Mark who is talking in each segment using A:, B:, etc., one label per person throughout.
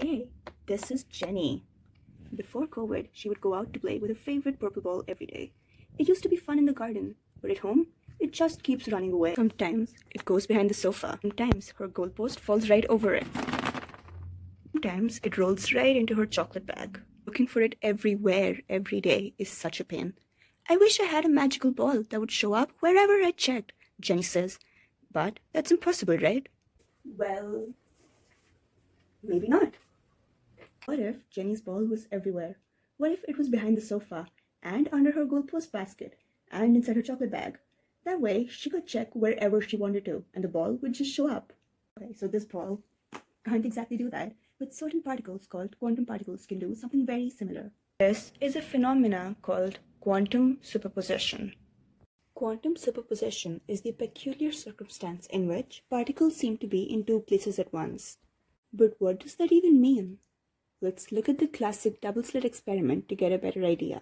A: Hey, this is Jenny. Before COVID, she would go out to play with her favorite purple ball every day. It used to be fun in the garden, but at home, it just keeps running away. Sometimes it goes behind the sofa. Sometimes her goalpost falls right over it. Sometimes it rolls right into her chocolate bag. Looking for it everywhere, every day is such a pain. I wish I had a magical ball that would show up wherever I checked, Jenny says. But that's impossible, right? Well, maybe not. What if Jenny's ball was everywhere? What if it was behind the sofa, and under her goalpost basket, and inside her chocolate bag? That way, she could check wherever she wanted to, and the ball would just show up. Okay, so this ball can't exactly do that, but certain particles called quantum particles can do something very similar. This is a phenomena called quantum superposition. Quantum superposition is the peculiar circumstance in which particles seem to be in two places at once. But what does that even mean? Let's look at the classic double-slit experiment to get a better idea.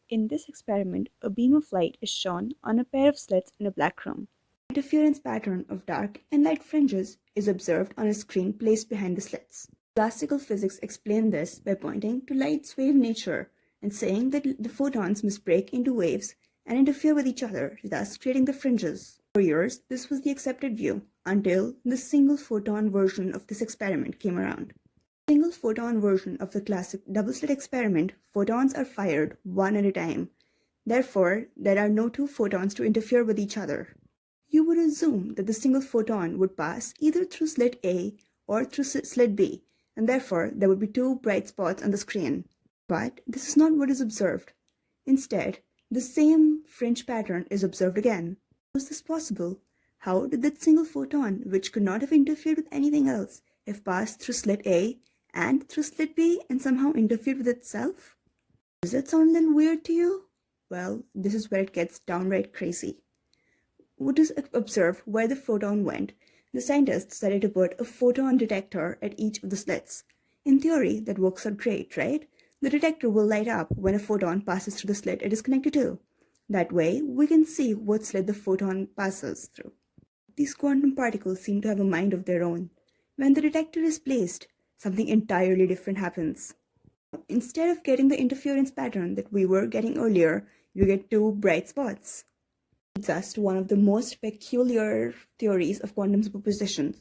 A: In this experiment, a beam of light is shone on a pair of slits in a black room. The interference pattern of dark and light fringes is observed on a screen placed behind the slits. Classical physics explain this by pointing to light's wave nature and saying that the photons must break into waves and interfere with each other, thus creating the fringes. For years, this was the accepted view until the single photon version of this experiment came around. Single photon version of the classic double-slit experiment, photons are fired one at a time. Therefore, there are no two photons to interfere with each other. You would assume that the single photon would pass either through slit A or through slit B, and therefore there would be two bright spots on the screen. But this is not what is observed. Instead, the same fringe pattern is observed again. How is this possible? How did that single photon, which could not have interfered with anything else, have passed through slit A and through slit B and somehow interfered with itself? Does that sound a little weird to you? Well, this is where it gets downright crazy. To observe where the photon went, the scientists decided to put a photon detector at each of the slits. In theory, that works out great, right? The detector will light up when a photon passes through the slit it is connected to. That way, we can see what slit the photon passes through. These quantum particles seem to have a mind of their own. When the detector is placed, something entirely different happens. Instead of getting the interference pattern that we were getting earlier, you get two bright spots. It's just one of the most peculiar theories of quantum superposition.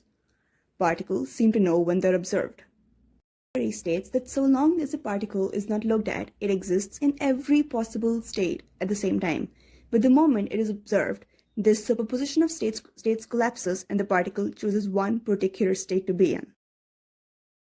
A: Particles seem to know when they're observed. The theory states that so long as a particle is not looked at, it exists in every possible state at the same time. But the moment it is observed, this superposition of states collapses and the particle chooses one particular state to be in.